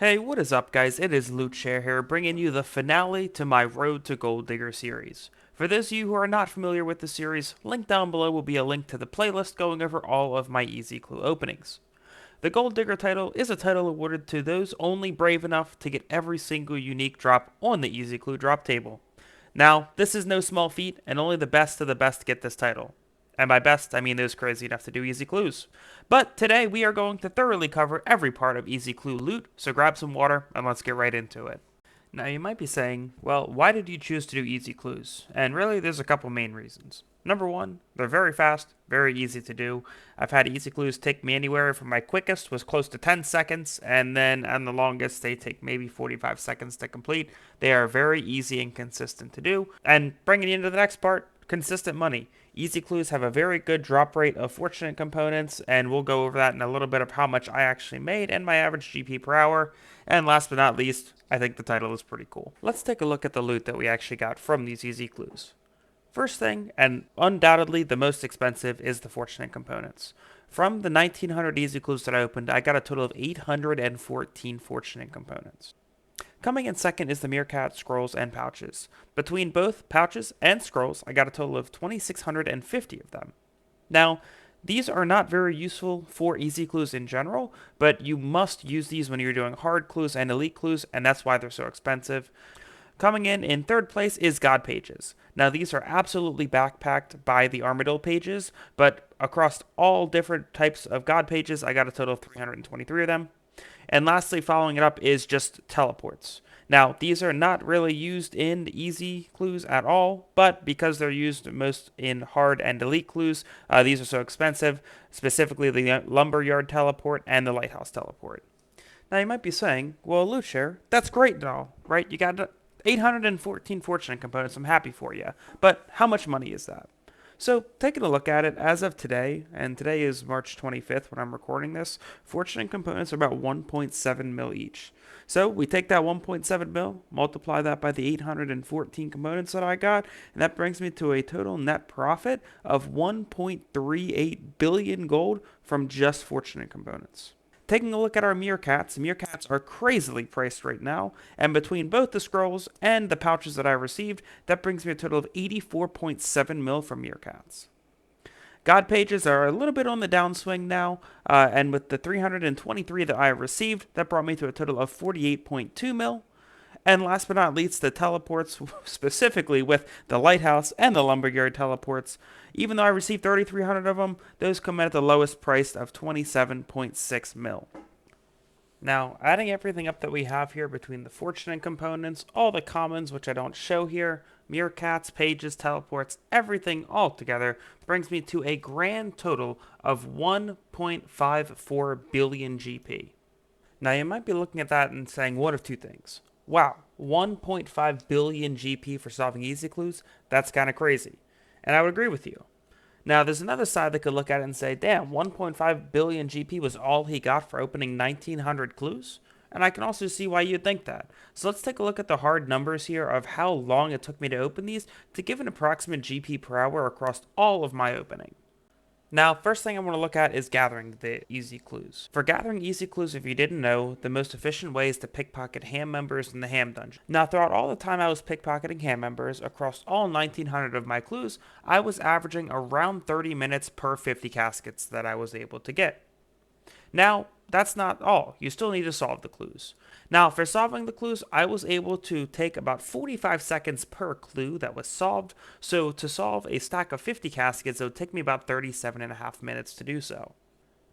Hey, what is up, guys? It is Loot Share here, bringing you the finale to my Road to Gold Digger series. For those of you who are not familiar with the series, link down below will be a link to the playlist going over all of my Easy Clue openings. The Gold Digger title is a title awarded to those only brave enough to get every single unique drop on the Easy Clue drop table. Now, this is no small feat, and only the best of the best get this title. And by best, I mean those crazy enough to do Easy Clues. But today we are going to thoroughly cover every part of Easy Clue loot, so grab some water and let's get right into it. Now you might be saying, well, why did you choose to do Easy Clues? And really, there's a couple main reasons. Number one, they're very fast, very easy to do. I've had Easy Clues take me anywhere from my quickest was close to 10 seconds, and then on the longest, they take maybe 45 seconds to complete. They are very easy and consistent to do. And bringing you into the next part, consistent money. Easy Clues have a very good drop rate of fortunate components, and we'll go over that in a little bit of how much I actually made and my average GP per hour. And last but not least, I think the title is pretty cool. Let's take a look at the loot that we actually got from these Easy Clues. First thing, and undoubtedly the most expensive, is the fortunate components. From the 1900 Easy Clues that I opened, I got a total of 814 fortunate components. Coming in second is the Meerkat, Scrolls, and Pouches. Between both Pouches and Scrolls, I got a total of 2,650 of them. Now, these are not very useful for Easy Clues in general, but you must use these when you're doing hard clues and elite clues, and that's why they're so expensive. Coming in third place is God Pages. Now, these are absolutely backpacked by the Armadillo pages, but across all different types of God Pages, I got a total of 323 of them. And lastly, following it up is just teleports. Now, these are not really used in Easy Clues at all, but because they're used most in hard and elite clues, these are so expensive, specifically the Lumberyard teleport and the Lighthouse teleport. Now, you might be saying, well, Loot Share, that's great and all, right? You got 814 fortunate components. I'm happy for you. But how much money is that? So, taking a look at it, as of today, and today is March 25th when I'm recording this, fortunate components are about 1.7 mil each. So, we take that 1.7 mil, multiply that by the 814 components that I got, and that brings me to a total net profit of 1.38 billion gold from just fortunate components. Taking a look at our Meerkats are crazily priced right now, and between both the Scrolls and the Pouches that I received, that brings me a total of 84.7 mil from Meerkats. God Pages are a little bit on the downswing now, and with the 323 that I received, that brought me to a total of 48.2 mil. And last but not least, the teleports, specifically with the Lighthouse and the Lumberyard teleports. Even though I received 3,300 of them, those come in at the lowest price of 27.6 mil. Now, adding everything up that we have here between the fortunate components, all the commons, which I don't show here, Meerkats, Pages, teleports, everything all together brings me to a grand total of 1.54 billion GP. Now, you might be looking at that and saying one of two things. Wow, 1.5 billion GP for solving Easy Clues? That's kind of crazy. And I would agree with you. Now, there's another side that could look at it and say, damn, 1.5 billion GP was all he got for opening 1,900 clues? And I can also see why you'd think that. So let's take a look at the hard numbers here of how long it took me to open these to give an approximate GP per hour across all of my opening. Now, first thing I want to look at is gathering the Easy Clues. For gathering Easy Clues, if you didn't know, the most efficient way is to pickpocket ham members in the ham dungeon. Now, throughout all the time I was pickpocketing ham members, across all 1,900 of my clues, I was averaging around 30 minutes per 50 caskets that I was able to get. Now, that's not all. You still need to solve the clues. Now, for solving the clues, I was able to take about 45 seconds per clue that was solved. So to solve a stack of 50 caskets, it would take me about 37.5 minutes to do so.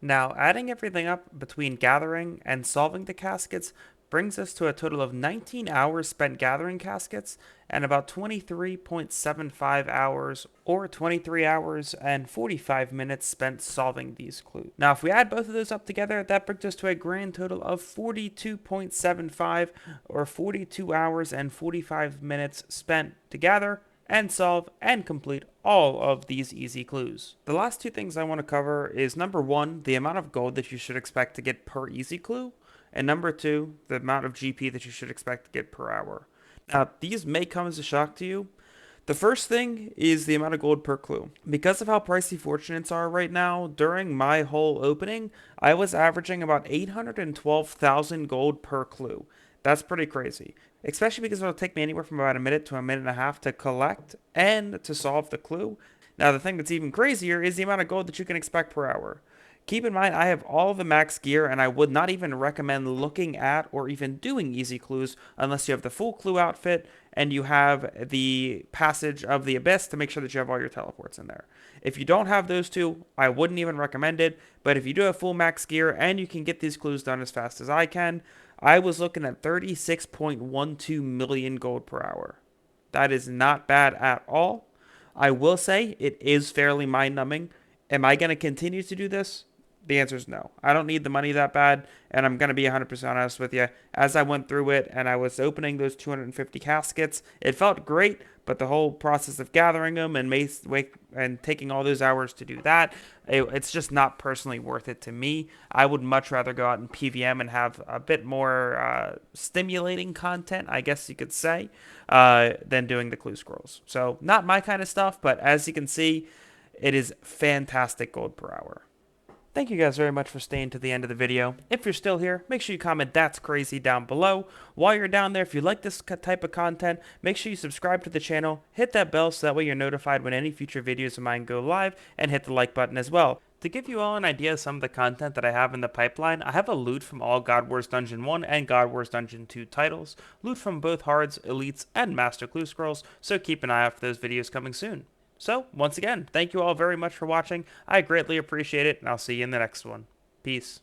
Now, adding everything up between gathering and solving the caskets brings us to a total of 19 hours spent gathering caskets and about 23.75 hours or 23 hours and 45 minutes spent solving these clues. Now, if we add both of those up together, that brings us to a grand total of 42.75 or 42 hours and 45 minutes spent to gather and solve and complete all of these easy clues. The last two things I want to cover is number one, the amount of gold that you should expect to get per easy clue, and number two, the amount of GP that you should expect to get per hour. Now, these may come as a shock to you. The first thing is the amount of gold per clue. Because of how pricey fortunates are right now, during my whole opening, I was averaging about 812,000 gold per clue. That's pretty crazy. Especially because it'll take me anywhere from about a minute to a minute and a half to collect and to solve the clue. Now, the thing that's even crazier is the amount of gold that you can expect per hour. Keep in mind, I have all of the max gear, and I would not even recommend looking at or even doing easy clues unless you have the full clue outfit and you have the Passage of the Abyss to make sure that you have all your teleports in there. If you don't have those two, I wouldn't even recommend it, but if you do have full max gear and you can get these clues done as fast as I can, I was looking at 36.12 million gold per hour. That is not bad at all. I will say it is fairly mind numbing. Am I going to continue to do this? The answer is no. I don't need the money that bad, and I'm going to be 100% honest with you. As I went through it and I was opening those 250 caskets, it felt great, but the whole process of gathering them and taking all those hours to do that, it's just not personally worth it to me. I would much rather go out and PVM and have a bit more stimulating content, I guess you could say, than doing the clue scrolls. So, not my kind of stuff, but as you can see, it is fantastic gold per hour. Thank you guys very much for staying to the end of the video. If you're still here, make sure you comment "that's crazy" down below. While you're down there, if you like this type of content, make sure you subscribe to the channel, hit that bell so that way you're notified when any future videos of mine go live, and hit the like button as well. To give you all an idea of some of the content that I have in the pipeline, I have a loot from all God Wars Dungeon 1 and God Wars Dungeon 2 titles, loot from both Hards, Elites, and Master Clue Scrolls, so keep an eye out for those videos coming soon. So, once again, thank you all very much for watching. I greatly appreciate it, and I'll see you in the next one. Peace.